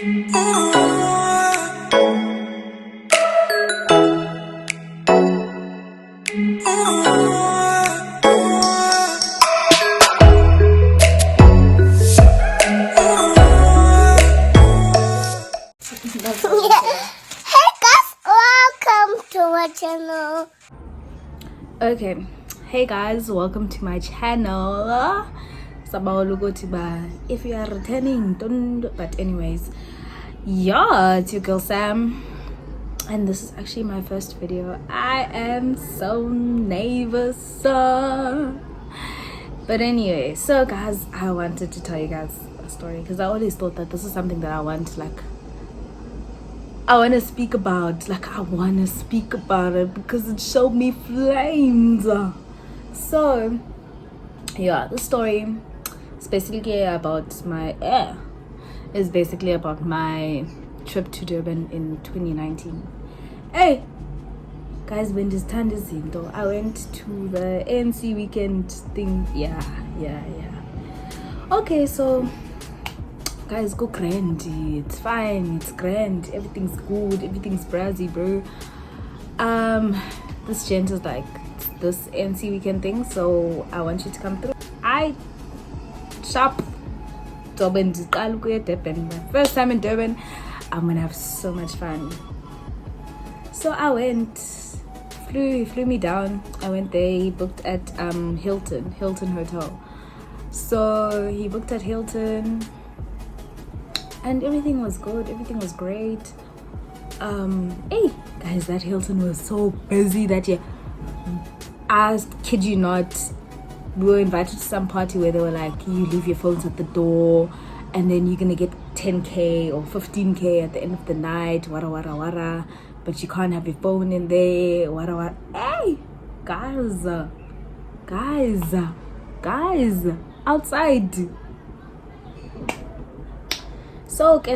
Channel. Okay, hey guys, welcome to my channel. If you are returning, but anyways, yeah, it's your girl Sam, and this is actually my first video. I am so nervous, but anyway, so guys, I wanted to tell you guys a story because I always thought that this is something that I want to speak about. I want to speak about it because it showed me flames. So, yeah, the story is basically about my trip to Durban in 2019. Hey, guys, when this time is in, though, I went to the ANC weekend thing. Yeah. Okay, so guys, go grand. It's fine, it's grand, everything's good, everything's brazzy, bro. This gent is like this NC weekend thing, so I want you to come through. I shop Durban, my first time in Durban. I'm gonna have so much fun. So I went, he flew me down. I went there. He booked at Hilton Hotel. So he booked at Hilton, and everything was good, everything was great. Hey guys, that Hilton was so busy that year. I kid you not, we were invited to some party where they were like, you leave your phones at the door and then you're gonna get 10k or 15k at the end of the night, wara, but you can't have your phone in there, wara. Hey guys, outside. So I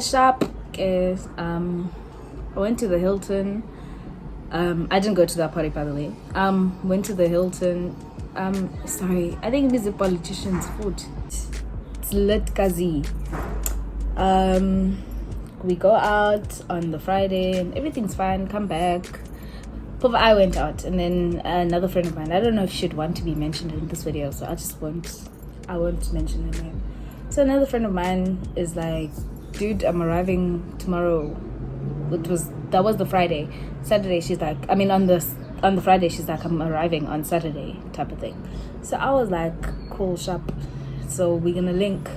went to the Hilton. I didn't go to that party, by the way. Went to the Hilton. Sorry, I think it is a politician's food. It's lit kazi. We go out on the Friday and everything's fine. Come back. I went out, and then another friend of mine. I don't know if she'd want to be mentioned in this video, so I won't mention her name. So another friend of mine is like, dude, I'm arriving tomorrow. That was the Friday. Saturday, she's like, on the Friday, she's like, I'm arriving on Saturday, type of thing. So I was like, cool, sharp. So we're gonna link.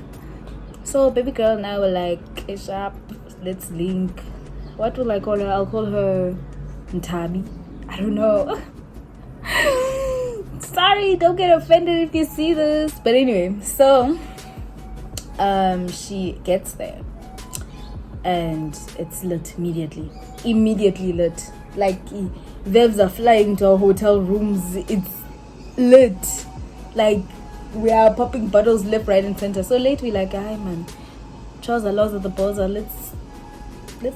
So baby girl and I were like, hey, sharp, let's link. What will I call her? I'll call her Ntabi. I don't know. Sorry, don't get offended if you see this. But anyway, so she gets there and it's lit immediately lit. Like vibes are flying to our hotel rooms. It's lit. Like we are popping bottles left, right and center. So late we like, hi man, Charles laws of the buzzer, let's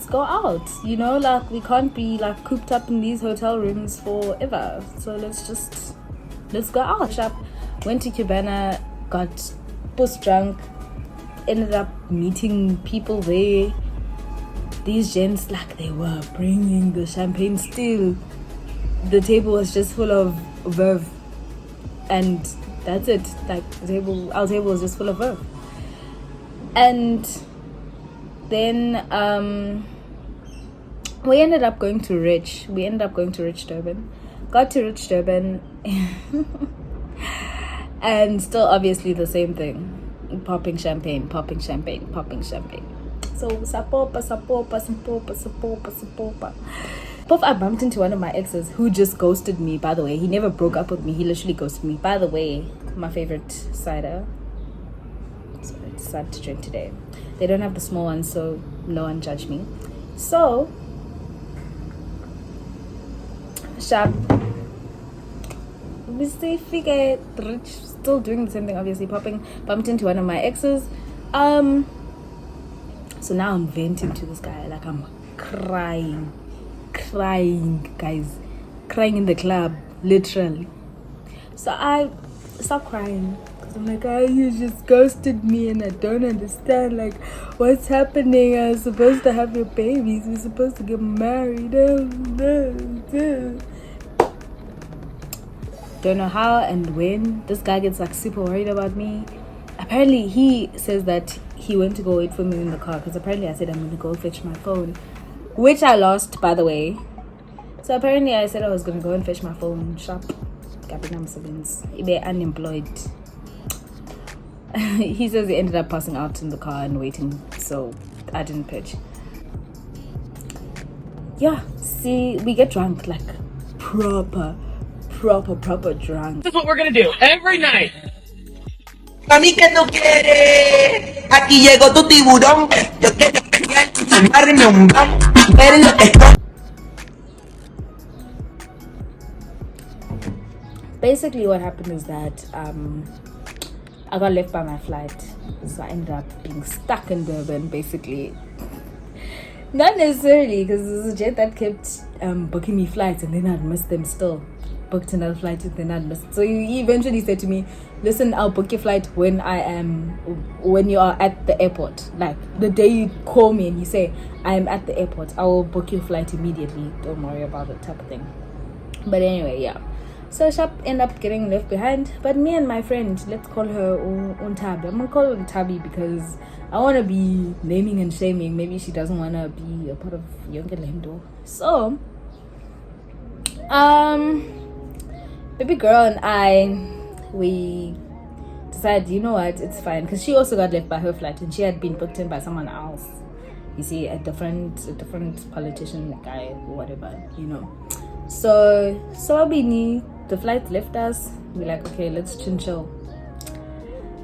go out, like we can't be like cooped up in these hotel rooms forever. So let's go out. Shop, went to Cabana, got post drunk, ended up meeting people there. These gents, like, they were bringing the champagne still. The table was just full of verve, and that's it. Like our table was just full of verve. And then we ended up going to Rich Durban. Got to Rich Durban and still obviously the same thing. Popping champagne. So sapopa. I bumped into one of my exes who just ghosted me, by the way. He never broke up with me, he literally ghosted me. By the way, my favorite cider. So I decided to drink today. They don't have the small ones, so no one judge me. So sharp, we stay figure Rich, still doing the same thing, obviously bumped into one of my exes. So now I'm venting to this guy, like I'm crying, guys, crying in the club, literally. So I start crying because I'm like, oh, you just ghosted me and I don't understand, like, what's happening? I was supposed to have your babies. We're supposed to get married. Don't know how and when this guy gets like super worried about me. Apparently he says that he went to go wait for me in the car because apparently I said I'm gonna go fetch my phone, which I lost, by the way. So apparently I said I was gonna go and fetch my phone shop. Be unemployed. He says he ended up passing out in the car and waiting, so I didn't pitch. Yeah, see, we get drunk, like proper drunk. This is what we're gonna do every night. Mami, que tú quieres? Aquí llegó tu tiburón. Yo quiero pegar, tomarme un bam, ver lo que estoy. Basically what happened is that I got left by my flight, so I ended up being stuck in Durban, basically. Not necessarily, because it was a jet that kept booking me flights and then I'd miss them still. Booked another flight and then I'd miss. So he eventually said to me, listen, I'll book your flight when you are at the airport. Like the day you call me and you say, I'm at the airport, I will book your flight immediately. Don't worry about it, type of thing. But anyway, yeah. So Shop ended up getting left behind. But me and my friend, let's call her Untabi. I'm gonna call her Untabi because I want to be naming and shaming. Maybe she doesn't want to be a part of Younger Lendo. So, baby girl and we decided, you know what, it's fine. Because she also got left by her flight and she had been booked in by someone else. You see, a different politician guy or whatever, you know. So Abini, the flight left us. We're like, okay, let's chill.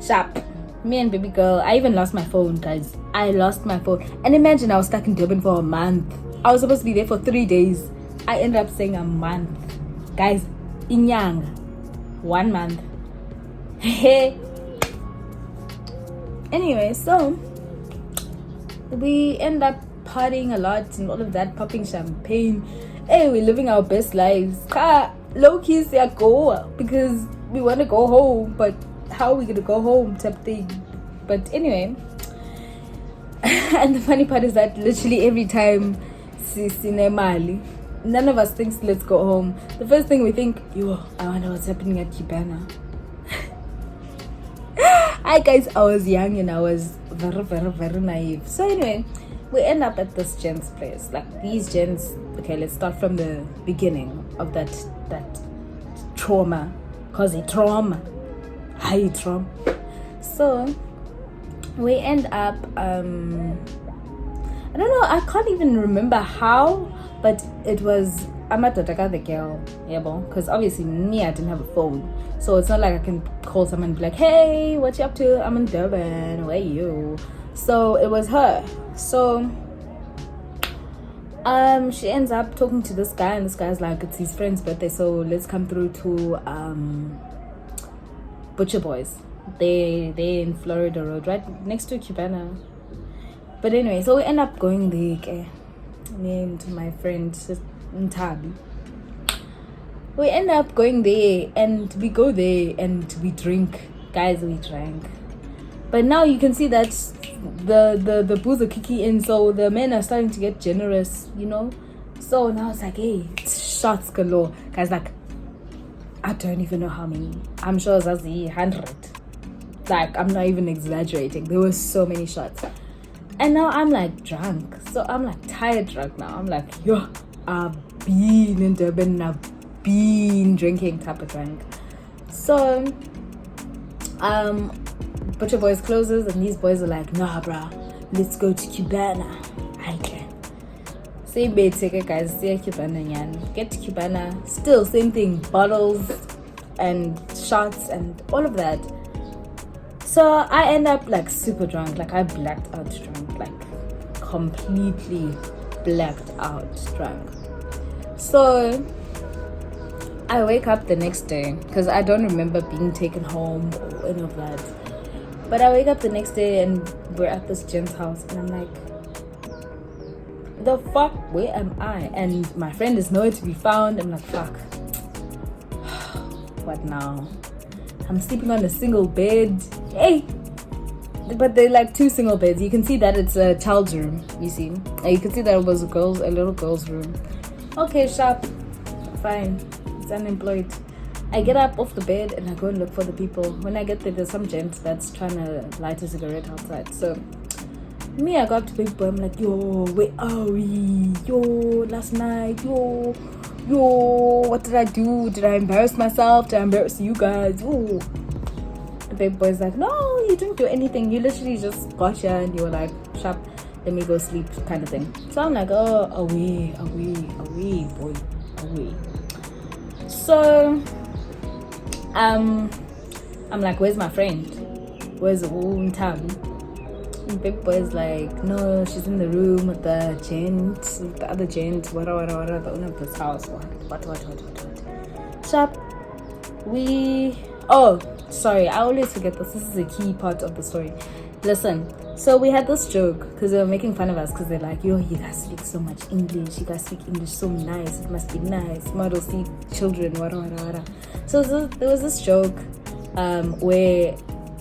Sharp. Me and baby girl, I even lost my phone, guys. I lost my phone. And imagine I was stuck in Durban for a month. I was supposed to be there for 3 days. I ended up saying a month. Guys, inyang. 1 month. Anyway, so we end up partying a lot and all of that, popping champagne. Hey, we're living our best lives. Low key say go because we want to go home, but how are we gonna go home type thing. But anyway, and the funny part is that literally every time Mali, none of us thinks let's go home. The first thing we think, yo, I wonder what's happening at Kibana. Hi guys, I was young and I was very naive. So anyway, we end up at this gents place. Like these gents, okay, let's start from the beginning of that trauma. Cause it trauma. High trauma. So we end up I don't know, I can't even remember how, but it was Amatotaka the girl, yeah, because obviously me, I didn't have a phone. So it's not like I can call someone and be like, hey, what you up to? I'm in Durban, where are you? So it was her. So she ends up talking to this guy and this guy's like, it's his friend's birthday, so let's come through to Butcher Boys. They in Florida Road, right next to Cubana. But anyway, so we end up going there, okay? Me and my friend Ntabi. We end up going there and we go there and we drink. Guys, we drank. But now you can see that the booze are kicking in, so the men are starting to get generous, you know. So now it's like, hey, it's shots galore. Guys, like, I don't even know how many. I'm sure it was 100. Like, I'm not even exaggerating. There were so many shots. And now I'm like drunk. So I'm like tired drunk now. I'm like, yo, I've been in Durban and I've been drinking type of drunk. So Butcher Boys closes and these boys are like, nah bruh, let's go to Cubana. I can. Same bait ticket, guys. See Cubana yan. Get to Cubana. Still same thing. Bottles and shots and all of that. So I end up like super drunk. Like I blacked out drunk. Like completely blacked out drunk. So I wake up the next day because I don't remember being taken home or any of that. But I wake up the next day and we're at this gent's house and I'm like, the fuck, where am I? And my friend is nowhere to be found. I'm like, fuck, what now? I'm sleeping on a single bed. Hey, but they're like 2 single beds. You can see that it's a child's room. You see, and you can see that it was a little girl's room. Okay, sharp, fine. It's unemployed. I get up off the bed and I go and look for the people. When I get there, there's some gent that's trying to light a cigarette outside. So me, I go up to big boy. I'm like, yo, where are we? Yo, last night, yo, what did I do? Did I embarrass myself? Did I embarrass you guys? Ooh. The big boy's like, no, you didn't do anything. You literally just got here and you were like, sharp, let me go sleep, kind of thing. So I'm like, oh, away, boy, away. So I'm like, where's my friend? Where's the whole town? And big boy's like, no, she's in the room with the other gent, what, the owner of this house. What. Sharp, sorry, I always forget this. This is a key part of the story. Listen, so we had this joke because they were making fun of us because they're like, yo, you guys speak so much English. You guys speak English so nice. It must be nice. Model see children, what. So there was this joke where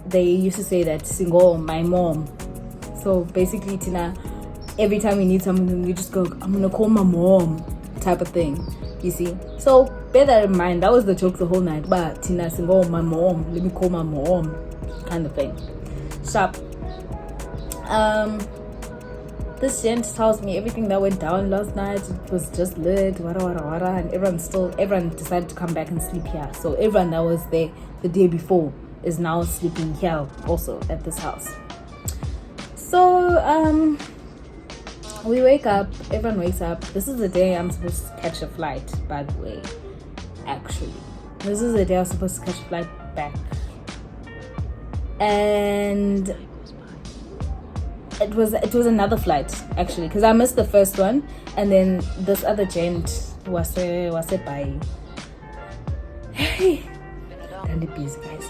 they used to say that, single, my mom. So basically, Tina, every time we need someone, we just go, I'm going to call my mom type of thing. You see? So bear that in mind. That was the joke the whole night. But Tina single, my mom. Let me call my mom kind of thing. Sharp. This gent tells me everything that went down last night. It was just lit, and everyone decided to come back and sleep here. So everyone that was there the day before is now sleeping here also at this house. So we wake up, everyone wakes up. This is the day I'm supposed to catch a flight, by the way. Actually, this is the day I was supposed to catch a flight back. And it was another flight, actually, because I missed the first one. And then this other gent was it by hey, busy guys.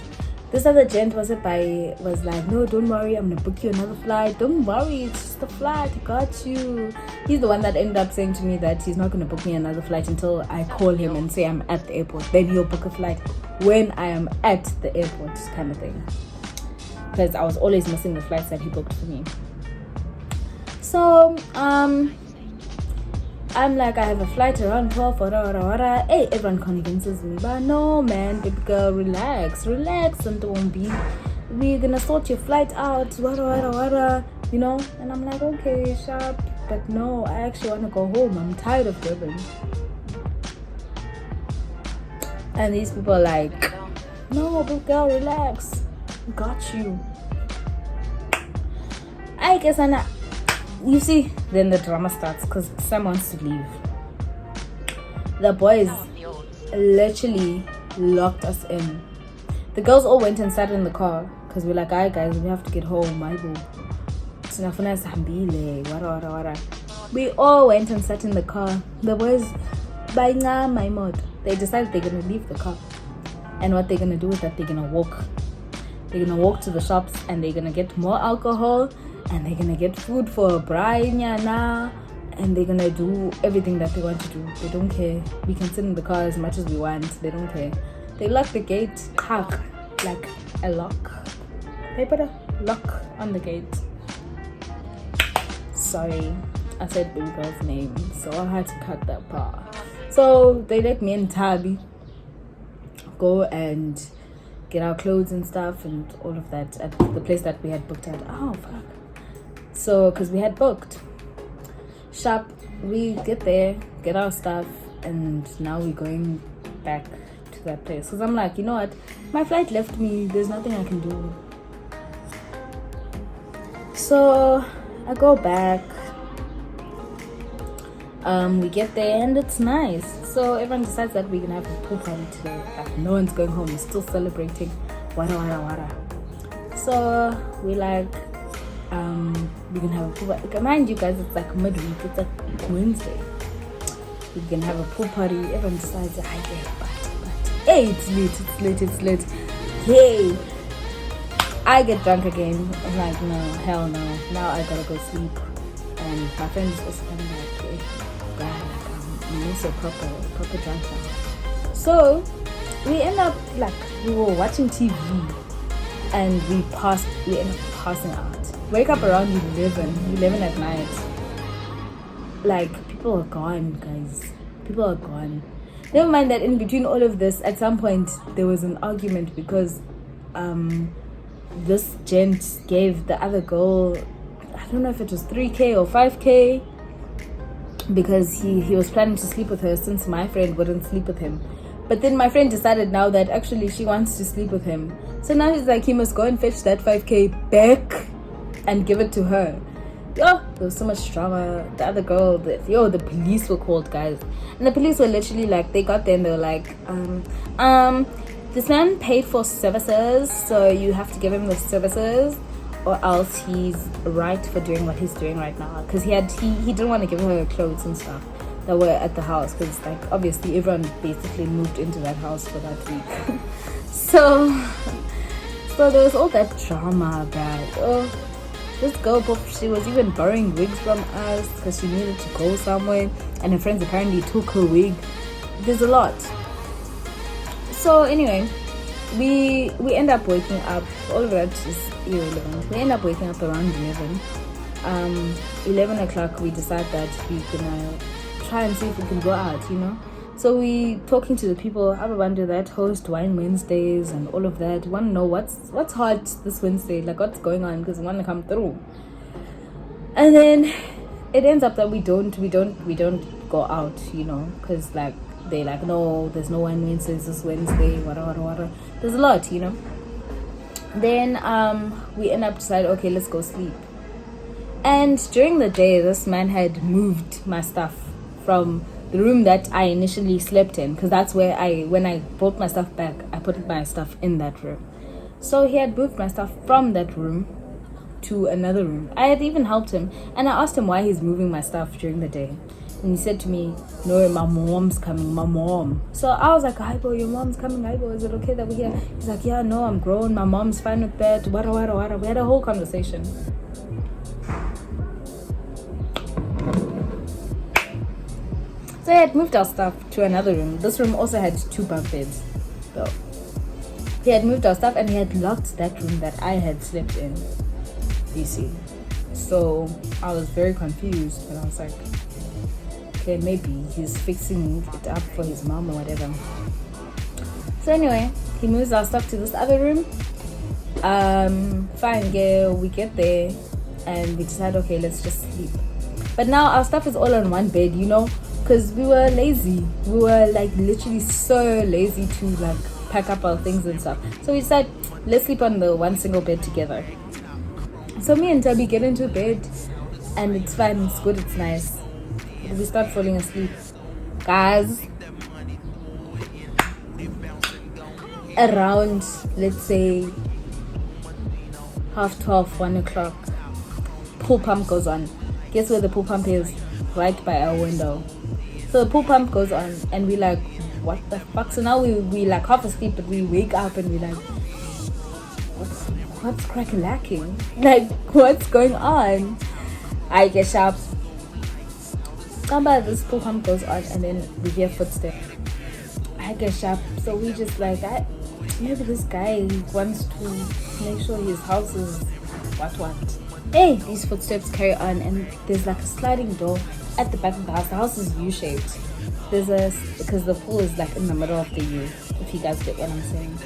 This other gent was like, no, don't worry, I'm gonna book you another flight. Don't worry, it's just a flight, I got you. He's the one that ended up saying to me that he's not gonna book me another flight until I call him and say I'm at the airport. Then he'll book a flight when I am at the airport, kind of thing. Because I was always missing the flights that he booked for me. So I'm like, I have a flight around 12, Hey, everyone convinces me, but no, man, baby girl, relax, and don't be. We're gonna sort your flight out, you know. And I'm like, okay, sharp, but no, I actually want to go home. I'm tired of Durban. And these people are like, no, baby girl, relax, got you. I guess I'm not. You see, then the drama starts because Sam wants to leave. The boys literally locked us in. The girls all went and sat in the car because we're like, alright guys, we have to get home, my boo. We all went and sat in the car. The boys, my mod, they decided they're gonna leave the car. And what they're gonna do is that they're gonna walk. They're gonna walk to the shops and they're gonna get more alcohol. And they're gonna get food for Brian, and they're gonna do everything that they want to do. They don't care. We can sit in the car as much as we want. They don't care. They lock the gate, like a lock. They put a lock on the gate. Sorry, I said baby girl's name, so I had to cut that part. So they let me and Tabi go and get our clothes and stuff and all of that at the place that we had booked at. Oh fuck. So, because we had booked. Sharp, we get there, get our stuff, and now we're going back to that place. Because I'm like, you know what? My flight left me. There's nothing I can do. So, I go back. We get there, and it's nice. So, everyone decides that we're going to have a pool party today. Like, no one's going home. We're still celebrating. Wada. So, we're like, we can have a pool party. Mind you guys, it's like midweek, it's like Wednesday. We can have a pool party. Everyone decides, but hey, it's late. Hey, I get drunk again. I'm like, no, hell no. Now I gotta go sleep. And my friends also kind of like, hey, God, I'm also proper drunk now. So we end up like we were watching TV and we end up passing out. Wake up around 11 at night. Like, people are gone, guys. People are gone. Never mind that in between all of this, at some point there was an argument because this gent gave the other girl, I don't know if it was 3K or 5K, because he was planning to sleep with her since my friend wouldn't sleep with him. But then my friend decided now that actually she wants to sleep with him. So now he's like, he must go and fetch that 5K back and give it to her. There was so much drama. The other girl, the police were called, guys. And the police were literally like, they got there and they were like, this man paid for services, so you have to give him the services, or else he's right for doing what he's doing right now. Because he didn't want to give her clothes and stuff that were at the house, because like obviously everyone basically moved into that house for that week. so there was all that drama about this girl, she was even borrowing wigs from us because she needed to go somewhere, and her friends apparently took her wig. There's a lot. So anyway, we end up waking up, all of that is irrelevant. We end up waking up around 11 o'clock. We decide that we're gonna try and see if we can go out, So we talking to the people, I want to do that, host Wine Wednesdays and all of that. Want to know what's hot this Wednesday, like what's going on, because we want to come through. And then it ends up that we don't go out, because like they like, no, there's no Wine Wednesdays this Wednesday, whatever. There's a lot, Then we end up deciding, okay, let's go sleep. And during the day, this man had moved my stuff from the room that I initially slept in, because that's where when I brought my stuff back, I put my stuff in that room. So he had moved my stuff from that room to another room. I had even helped him, and I asked him why he's moving my stuff during the day. And he said to me, no, my mom's coming, my mom. So I was like, hi, bro, your mom's coming, hi, bro, is it okay that we're here? He's like, yeah, no, I'm grown, my mom's fine with that, wada. We had a whole conversation. So I had moved our stuff to another room. This room also had 2 bunk beds. So he had moved our stuff and he had locked that room that I had slept in. You see. So I was very confused, and I was like, okay, maybe he's fixing it up for his mom or whatever. So anyway, he moves our stuff to this other room. Fine, yeah, we get there and we decide, okay, let's just sleep. But now our stuff is all on one bed, because we were lazy. We were like literally so lazy to like pack up our things and stuff. So we decided, let's sleep on the one single bed together. So me and Tabby get into bed and it's fine, it's good, it's nice. We start falling asleep. Guys, around, let's say, 12:30, 1 o'clock, pool pump goes on. Guess where the pool pump is? Right by our window. So the pool pump goes on and we like, what the fuck? So now we like half asleep, but we wake up and we like, what's crack-a-lacking? Like, what's going on? I get up. This pool pump goes on and then we hear footsteps. I get up. So we just like, maybe this guy wants to make sure his house is what. Hey, these footsteps carry on and there's like a sliding door at the back of the house. The house is U-shaped. Because the pool is like in the middle of the U, if you guys get what I'm saying.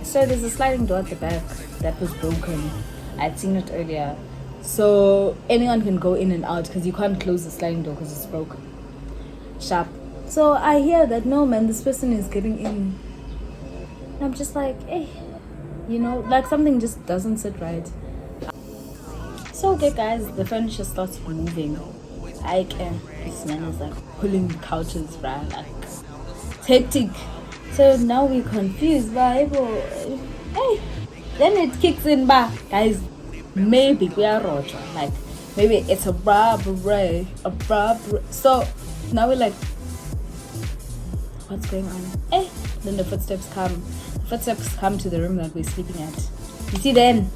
So there's a sliding door at the back that was broken. I'd seen it earlier. So anyone can go in and out because you can't close the sliding door because it's broken. Sharp. So I hear that, no man, this person is getting in. And I'm just like, hey, like something just doesn't sit right. So okay guys, the furniture starts moving. This man is like pulling couches, right? Like it's hectic. So now we're confused, hey, then it kicks in back, guys. Maybe we are roger, like maybe it's a robbery. So now we're like, what's going on? Hey, then the footsteps come to the room that we're sleeping at. You see, then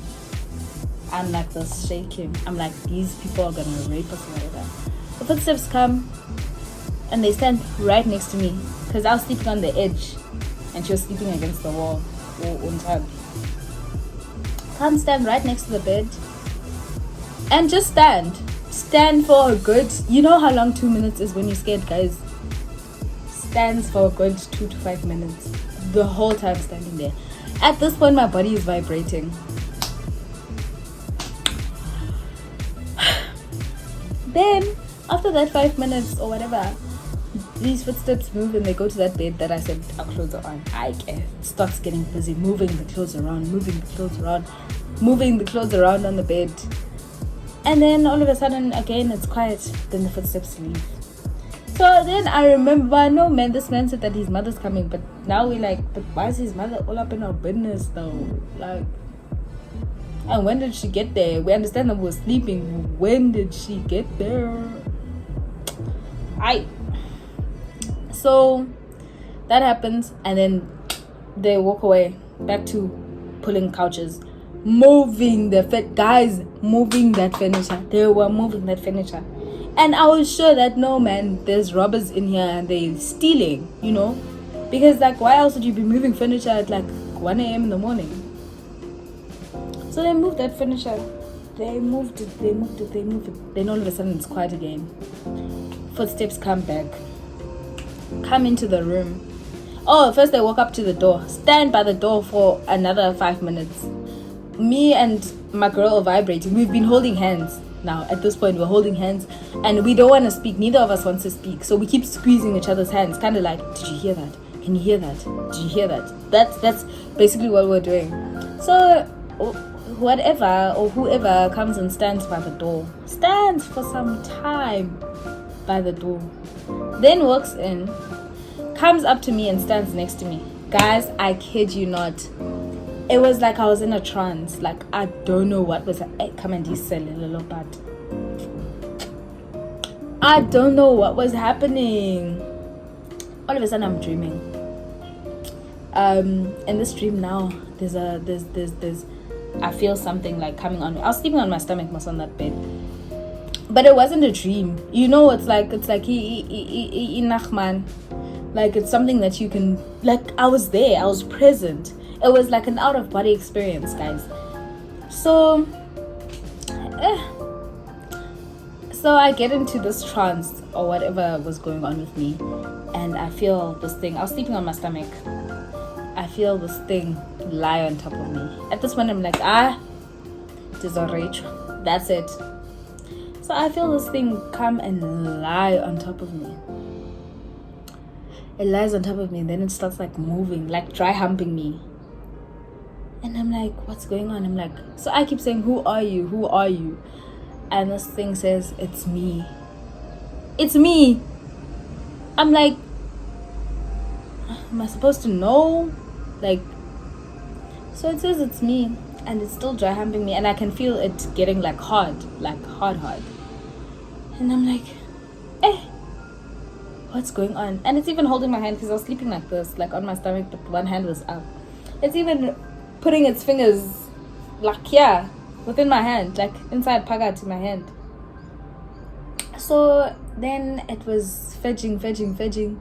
I'm like this shaking. I'm like, these people are gonna rape us or whatever. The footsteps come and they stand right next to me because I was sleeping on the edge. and she was sleeping against the wall. Come stand right next to the bed and just stand for a good, you know how long 2 minutes is when you're scared, guys? Stands for a good 2 to 5 minutes, the whole time standing there. At this point my body is vibrating. Then after that 5 minutes or whatever, these footsteps move and they go to that bed that I said our clothes are on. I starts getting busy moving the clothes around on the bed. And then all of a sudden again it's quiet. Then the footsteps leave. So then I remember, no man, this man said that his mother's coming, but now we're like, but why is his mother all up in our business though? Like, and when did she get there? We understand that we were sleeping. When did she get there? So that happens, and then they walk away back to pulling couches, moving the moving that furniture. They were moving that furniture, and I was sure that no man, there's robbers in here and they're stealing, you know, because like why else would you be moving furniture at like 1 a.m. in the morning? So they moved that furniture. They moved it. Then all of a sudden it's quiet again. Footsteps come into the room. Oh, first they walk up to the door, stand by the door for another 5 minutes. Me and my girl are vibrating. We've been holding hands now. At this point we're holding hands and we don't want to speak. Neither of us wants to speak, so we keep squeezing each other's hands, kind of like, did you hear that? Can you hear that? Did you hear that? That's basically what we're doing. So whatever or whoever comes and stands by the door, stands for some time by the door, then walks in, comes up to me and stands next to me. Guys, I kid you not, it was like I was in a trance. Like I don't know what was come and sell a little bit. I don't know what was happening. All of a sudden I'm dreaming. In this dream now, there's I feel something like coming on me. I was sleeping on my stomach, most on that bed. But it wasn't a dream. You know, it's like Nachman. Like it's something that you can, like I was there, I was present. It was like an out of body experience, guys. So I get into this trance or whatever was going on with me, and I feel this thing. I was sleeping on my stomach. I feel this thing lie on top of me. At this point I'm like, it is a rage. That's it. So I feel this thing come and lie on top of me. It lies on top of me and then it starts like moving, like dry humping me. And I'm like, what's going on? I'm like, so I keep saying, who are you? Who are you? And this thing says, it's me. It's me. I'm like, am I supposed to know? Like, so it says it's me and it's still dry humping me and I can feel it getting like hard. And I'm like, what's going on? And it's even holding my hand because I was sleeping like this, like on my stomach, but one hand was up. It's even putting its fingers like here within my hand, like inside paga to my hand. So then it was fedging,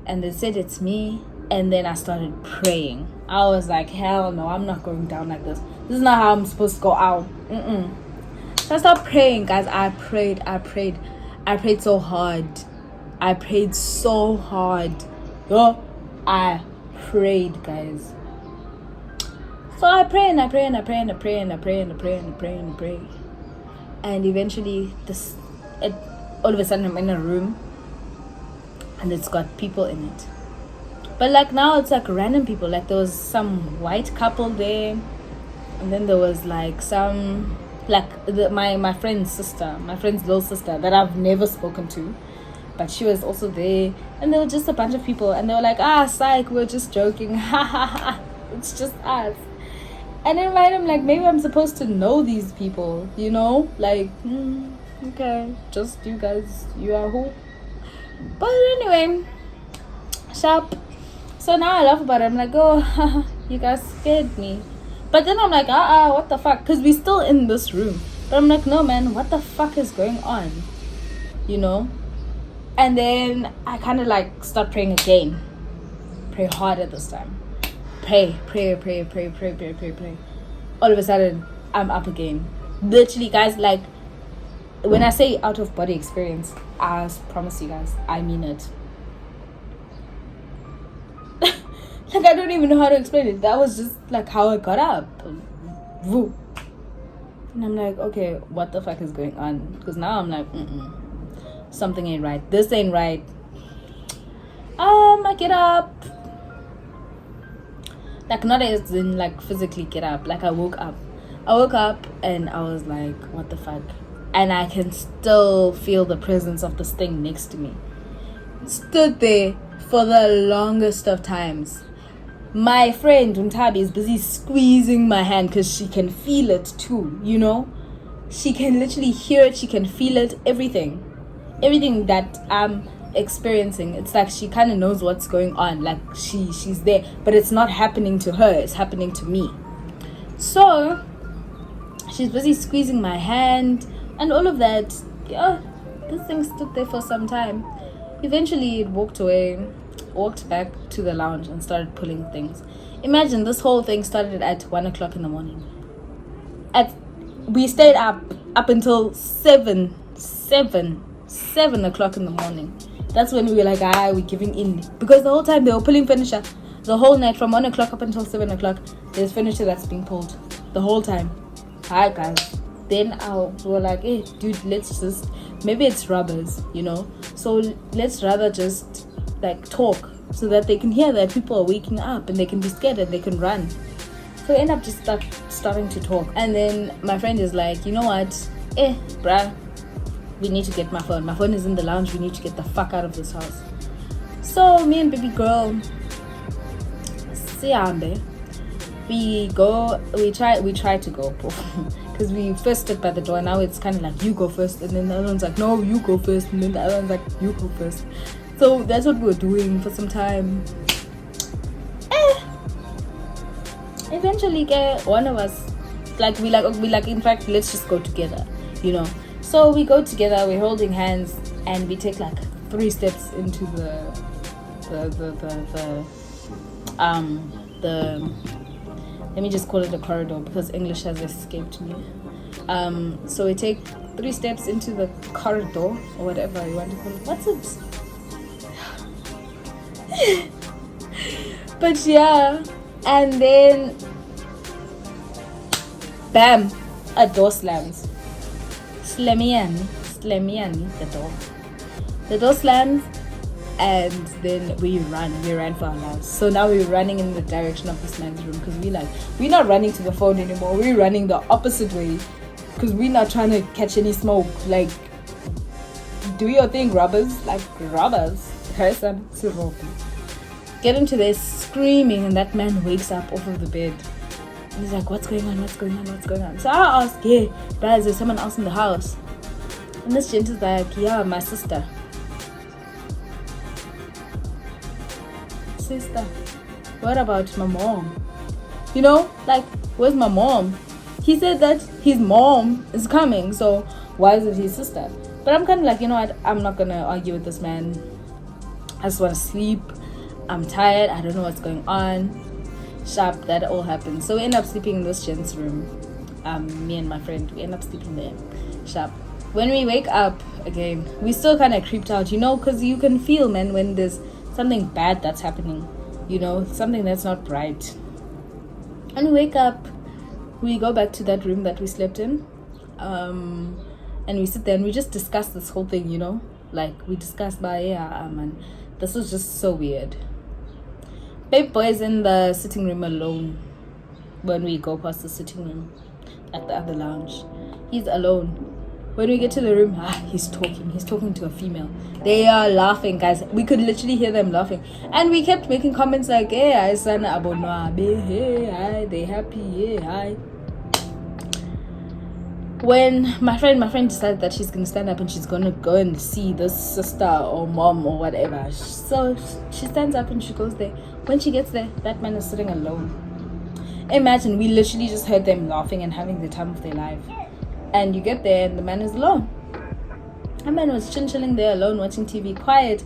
and they said it's me. And then I started praying. I was like, hell no, I'm not going down like this. This is not how I'm supposed to go out. So I started praying, guys. I prayed so hard. I prayed, guys. So I pray. And eventually all of a sudden I'm in a room and it's got people in it. But like now it's like random people. Like there was some white couple there, and then there was like some like my friend's little sister that I've never spoken to, but she was also there. And there were just a bunch of people, and they were like, psych, we're just joking, it's just us. And in mind I'm like, maybe I'm supposed to know these people, you know, like okay, just you guys, you are who. But anyway, sharp. So now I laugh about it. I'm like, oh, you guys scared me. But then I'm like, what the fuck? Because we're still in this room. But I'm like, no, man, what the fuck is going on? You know? And then I kind of like start praying again. Pray harder this time. pray. All of a sudden, I'm up again. Literally, guys, like, when I say out of body experience, I promise you guys, I mean it. Like, I don't even know how to explain it. That was just like how I got up. Woo. And I'm like, okay, what the fuck is going on? Because now I'm like, something ain't right. This ain't right. I get up. Like, not as in like physically get up. Like, I woke up and I was like, what the fuck? And I can still feel the presence of this thing next to me. Stood there for the longest of times. My friend Untabi is busy squeezing my hand because she can feel it too, you know? She can literally hear it, she can feel it, everything that I'm experiencing. It's like she kind of knows what's going on, like she's there, but it's not happening to her, it's happening to me. So she's busy squeezing my hand and all of that. Yeah, this thing stood there for some time. Eventually it walked back to the lounge and started pulling things. Imagine this whole thing started at 1 o'clock in the morning. We stayed up until 7 o'clock in the morning. That's when we were like, we're giving in. Because the whole time they were pulling furniture. The whole night from 1 o'clock up until 7 o'clock, there's furniture that's being pulled. The whole time. Hi guys. Then we were like, hey dude, let's just, maybe it's robbers, you know? So let's rather just like talk so that they can hear that people are waking up and they can be scared and they can run. So we end up just starting to talk. And then my friend is like, you know what? Bruh, we need to get my phone. My phone is in the lounge. We need to get the fuck out of this house. So me and baby girl, we try to go. Because we first stood by the door. Now it's kind of like, you go first. And then the other one's like, no, you go first. And then the other one's like, you go first. So that's what we were doing for some time. Eventually, one of us, we in fact, let's just go together, you know. So we go together, we're holding hands, and we take like 3 steps into the let me just call it a corridor because English has escaped me. So we take 3 steps into the corridor or whatever you want to call it. What's it? But yeah, and then bam, a door slams. Slamiani, the door slams, and then we ran for our lives. So now we're running in the direction of this man's room because we're not running to the phone anymore, we're running the opposite way because we're not trying to catch any smoke. Like, do your thing, robbers. Get into there screaming, and that man wakes up off of the bed. And he's like, what's going on? So I ask, but is there someone else in the house? And this gent is like, yeah, my sister. What about my mom? You know, like, where's my mom? He said that his mom is coming, so why is it his sister? But I'm kind of like, you know what, I'm not gonna argue with this man. I just want to sleep. I'm tired. I don't know what's going on. Sharp, that all happened. So we end up sleeping in this gent's room. Me and my friend, we end up sleeping there. Sharp. When we wake up again, we still kind of creeped out, you know, because you can feel, man, when there's something bad that's happening, you know, something that's not right. And we wake up, we go back to that room that we slept in, and we sit there and we just discuss this whole thing, you know, like we discussed man, this was just so weird. Babe boy is in the sitting room alone. When we go past the sitting room at the other lounge, he's alone. When we get to the room, he's talking to a female. They are laughing, guys. We could literally hear them laughing. And we kept making comments like, hey, I son abonwa, hey, hi, they happy, hey, hi. When my friend decided that she's gonna stand up and she's gonna go and see this sister or mom or whatever, so she stands up and she goes there. When she gets there, that man is sitting alone. Imagine, we literally just heard them laughing and having the time of their life. And you get there and the man is alone. The man was chilling there alone, watching TV, quiet.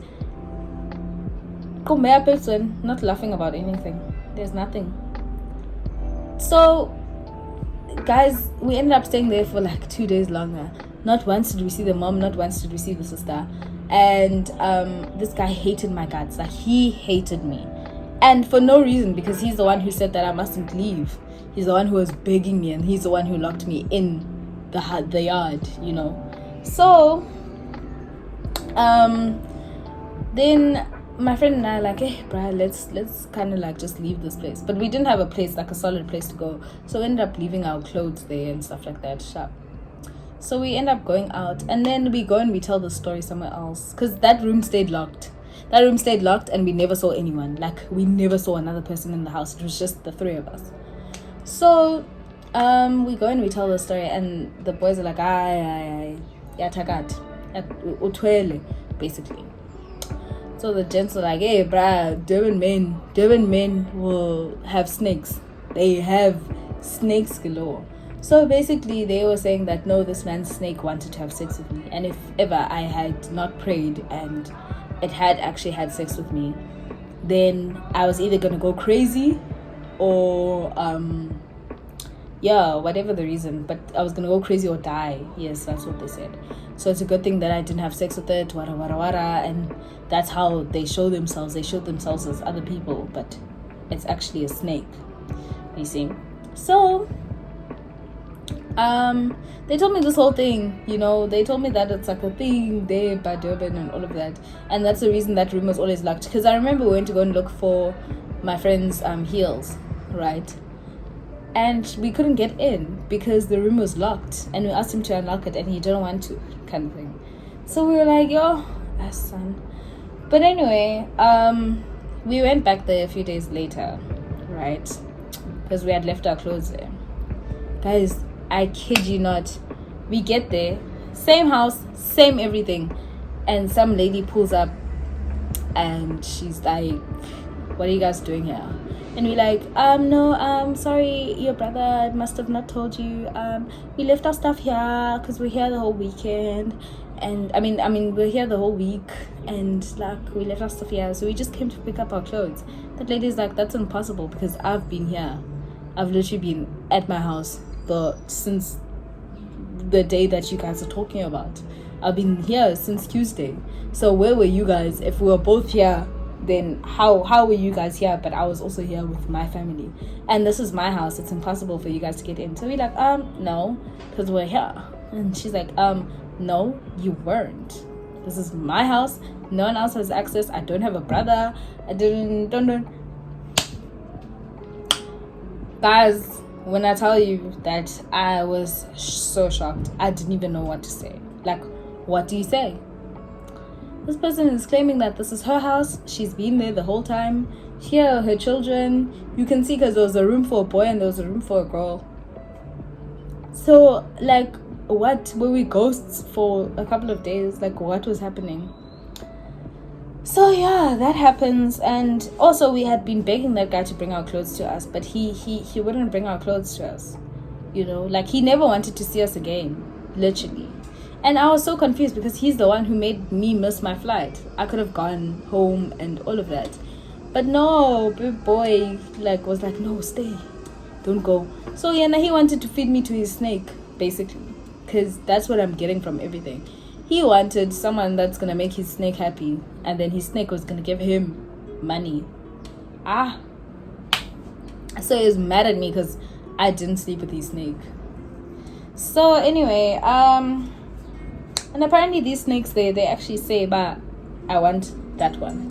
Not laughing about anything. There's nothing. So, guys, we ended up staying there for like 2 days longer. Not once did we see the mom, not once did we see the sister. And this guy hated my guts. Like, he hated me. And for no reason, because he's the one who said that I mustn't leave. He's the one who was begging me, and he's the one who locked me in the yard, you know. So, then my friend and I are like, hey, bruh, let's kind of like just leave this place. But we didn't have a place, like a solid place to go. So we ended up leaving our clothes there and stuff like that. Sharp. So we end up going out, and then we go and we tell the story somewhere else, because that room stayed locked. That room stayed locked, and we never saw anyone. Like, we never saw another person in the house. It was just the three of us. So we go and we tell the story, and the boys are like, ay, yatakat, utwele, basically. So the gents are like, hey, bruh, Durban men will have snakes. They have snakes galore. So basically, they were saying that, no, this man's snake wanted to have sex with me. And if ever I had not prayed and it had actually had sex with me, then I was either going to go crazy or, whatever the reason. But I was going to go crazy or die. Yes, that's what they said. So it's a good thing that I didn't have sex with it, wara, wara, wara. And that's how they show themselves. They show themselves as other people, but it's actually a snake. You see? So they told me this whole thing, you know. They told me that it's like a thing there by Durban and all of that, and that's the reason that room was always locked. Because I remember we went to go and look for my friend's heels, right? And we couldn't get in because the room was locked, and we asked him to unlock it and he didn't want to, kind of thing. So we were like, yo, son. But anyway, we went back there a few days later, right? Because we had left our clothes there. Guys, I kid you not, we get there, same house, same everything, and some lady pulls up and she's like, what are you guys doing here? And we're like, no, sorry, your brother must have not told you. We left our stuff here because we're here the whole weekend. And I mean, we're here the whole week, and like, we left our stuff here, so we just came to pick up our clothes. That lady's like, that's impossible because I've been here. I've literally been at my house since the day that you guys are talking about. I've been here since Tuesday. So where were you guys? If we were both here, then how were you guys here? But I was also here with my family, and this is my house. It's impossible for you guys to get in. So we're like, no, because we're here. And she's like, no, you weren't. This is my house. No one else has access. I don't have a brother. I don't. Guys, when I tell you that I was so shocked, I didn't even know what to say. Like, what do you say? This person is claiming that this is her house. She's been there the whole time. Here are her children. You can see because there was a room for a boy and there was a room for a girl. So, like, what? Were we ghosts for a couple of days? Like, what was happening? So yeah, that happens. And also, we had been begging that guy to bring our clothes to us, but he wouldn't bring our clothes to us. You know, like, he never wanted to see us again, literally. And I was so confused because he's the one who made me miss my flight. I could have gone home and all of that, but no, big boy was like, no, stay, don't go. So yeah, now he wanted to feed me to his snake, basically, because that's what I'm getting from everything. He wanted someone that's gonna make his snake happy, and then his snake was gonna give him money. So he was mad at me because I didn't sleep with his snake. So anyway, and apparently these snakes, they actually say, but I want that one,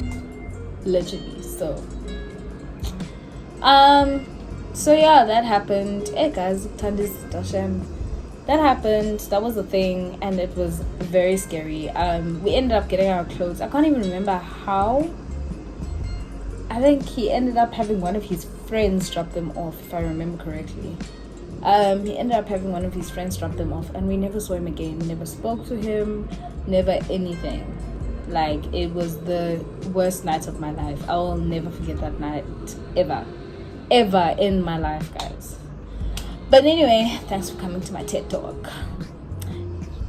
literally. So yeah, that happened. Hey guys, that happened. That was a thing, and it was very scary. We ended up getting our clothes. I can't even remember how. I think he ended up having one of his friends drop them off, if I remember correctly. He ended up having one of his friends drop them off, and we never saw him again. We never spoke to him, never anything. Like, it was the worst night of my life. I will never forget that night, ever in my life, guys. But anyway, thanks for coming to my TED Talk.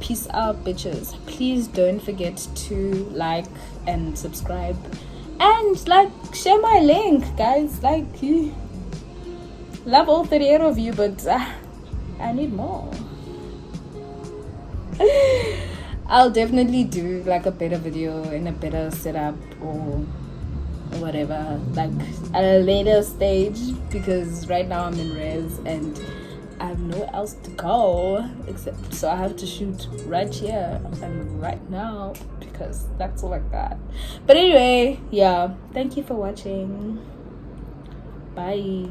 Peace out, bitches. Please don't forget to like and subscribe And like, share my link, guys. Like, love all 38 of you, but I need more. I'll definitely do like a better video in a better setup or whatever, like at a later stage, because right now I'm in res and I have nowhere else to go except, so I have to shoot right here and right now because that's all I got. But anyway, yeah, thank you for watching. Bye.